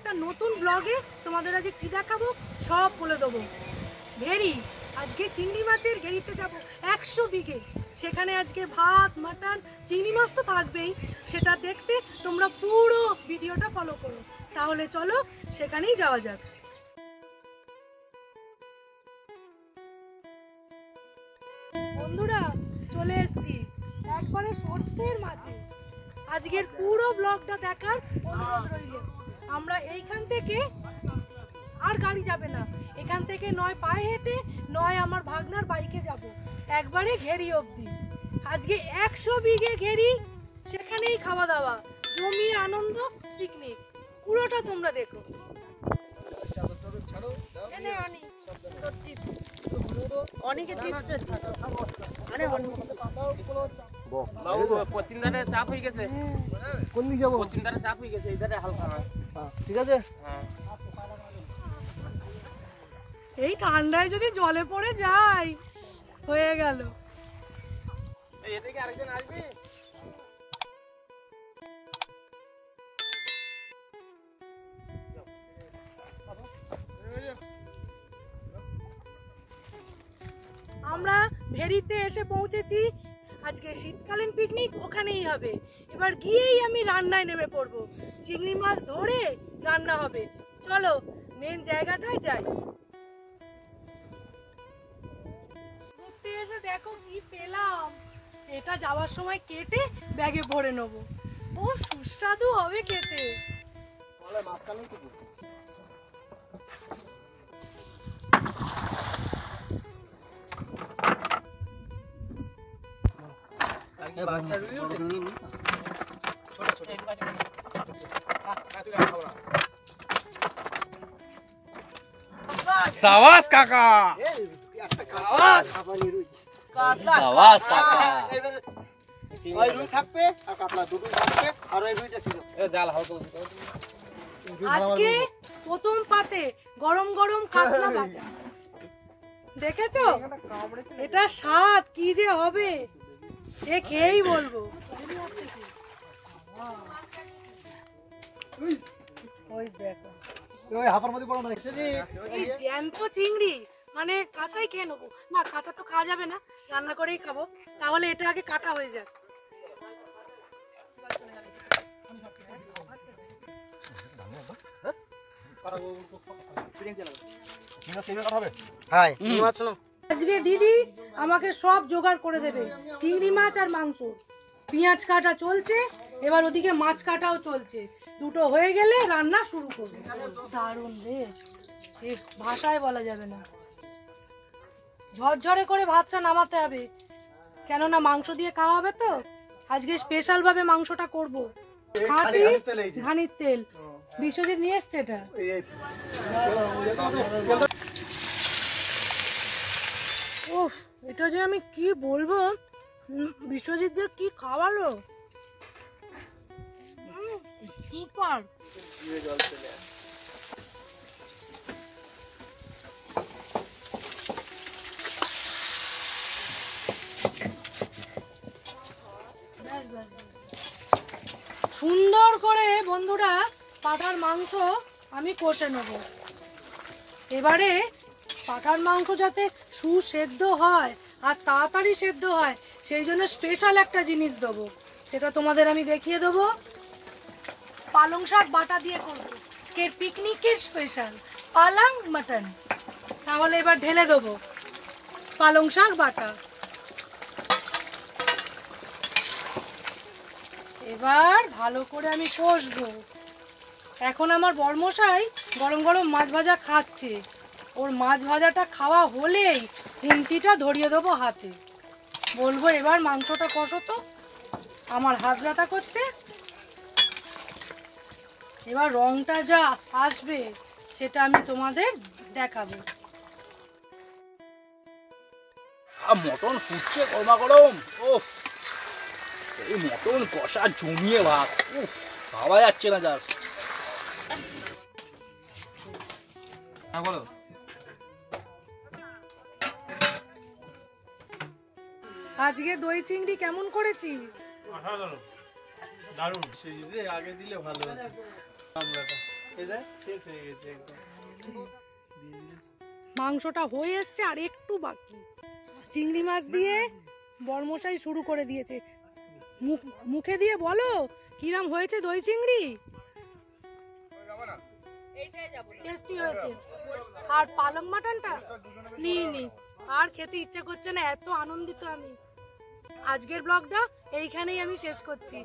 একটা নতুন ব্লগে তোমাদের আজকে কি দেখাবো সব বলে দেবো। ঘেরি, আজকে চিংড়ি মাছের ঘেরিতে যাব 100 বিঘে। সেখানে আজকে ভাত, মাটন, চিংড়ি মাছ তো থাকবেই। সেটা দেখতে তোমরা পুরো ভিডিওটা ফলো করো। তাহলে চলো সেখানেই যাওয়া যাক। বন্ধুরা চলে এসেছি একবারে সর্ষের মাঝে। আজকের পুরো ব্লগটা দেখার অনুরোধ রইল। আমরা এইখান থেকে আর গাড়ি যাবে না, এখান থেকে নয় পায়ে হেঁটে নয় আমার ভাগনার বাইকে যাব একবারে ঘেরি অবধি। আজকে 100 বিঘে ঘেরি, সেখানেই খাওয়া দাওয়া, জমিয়ে আনন্দ, পিকনিক, পুরোটা তোমরা দেখো। এই ঠান্ডায় যদি জলে পড়ে যায় হয়ে গেল। আমরা ভেরিতে এসে পৌঁছেছি। আজকে শীতকালীন পিকনিক ওখানেই হবে। এবার গিয়েই আমি রান্নায় নেমে পড়বো। চিংড়ি মাছ ধরে রান্না হবে। চলো মেন জায়গাটায় যাই। ঘুরতে এসে দেখো কি পেলাম। এটা যাওয়ার সময় কেটে ব্যাগে ভরে নেবো। ও সুস্বাদু হবে খেতে। সাবাস কাকা, সাবাস কাকা। ওই রুই থাকবে আর কাতলা দুটোই থাকবে আর ওই রুইটা ছিল জাল হাও তো। আজকে প্রথম পাতে গরম গরম কাতলা ভাজা। দেখেছো এটা স্বাদ কি যে হবে, এ খেয়েই বলবো। ওই দেখো ওই হাপার মধ্যে পড়া দেখছে যে এই জ্যান্ত চিংড়ি, মানে কাঁচাই খেয়ে নেবো। না কাঁচা তো খাওয়া যাবে না, রান্না করেই খাবো। তাহলে এটা আগে কাটা হয়ে যাক। আজকে দিদি আমাকে সব জোগাড় করে দেবে, চিংড়ি মাছ আর মাংস। পেঁয়াজ কাটা চলছে, এবার ওদিকে মাছ কাটাও চলছে। দুটো হয়ে গেলে রান্না শুরু করবে। দারুণ রে, ভাষায় বলা যাবে না। ঝরঝরে করে ভাতটা নামাতে হবে, কেননা মাংস দিয়ে খাওয়া হবে তো। আজকে স্পেশাল ভাবে মাংসটা করবো। খাঁটি ধানির তেল বিশ্বজিৎ নিয়ে এসছে। এটা উফ, এটা যে আমি কি বলবো, বিশ্বজিৎ যে কি খাওয়ালো, সুপার। সুন্দর করে বন্ধুরা পাঁঠার মাংস আমি কষে নেব। এবারে পাঁঠার মাংস যাতে সুসেদ্ধ হয় আর তাড়াতাড়ি সেদ্ধ হয়, সেই জন্য স্পেশাল একটা জিনিস দেবো। সেটা তোমাদের আমি দেখিয়ে দেবো। পালং শাক বাটা দিয়ে করবো আজকের পিকনিকের স্পেশাল পালং মাটন। তাহলে এবার ঢেলে দেবো পালং শাক বাটা। এবার ভালো করে আমি কষবো। এখন আমার বড়মশাই গরম গরম মাছ ভাজা খাচ্ছে। ওর মাছ ভাজাটা খাওয়া হলেই খুন্তিটা ধরিয়ে দেবো হাতে, বলবো এবার মাংসটা কষো তো, আমার হাত ব্যথা করছে। এবার রংটা যা আসবে সেটা আমি তোমাদের দেখাবো। মটন ফুটছে গরমা গরম। ওফ, এই মটন কষা জমিয়ে ভাত, উফ, ভাবা যাচ্ছে না। জাস্ট বলো। আজকে দই চিংড়ি কেমন করেছি? দারুণ। সেই আগে দিলে ভালো হতো। এই যে সেট হয়ে গেছে একদম। মাংসটা হয়ে এসছে আর একটু বাকি। চিংড়ি মাছ দিয়ে বরমশাই শুরু করে দিয়েছে। মুখে দিয়ে বলো কিরাম হয়েছে দই চিংড়ি। টেস্টি হয়েছে। আর পালং মাটনটা নিইনি, আর খেতে ইচ্ছে করছে না, এত আনন্দিত আমি। আজকের ব্লগটা এইখানেই আমি শেষ করছি।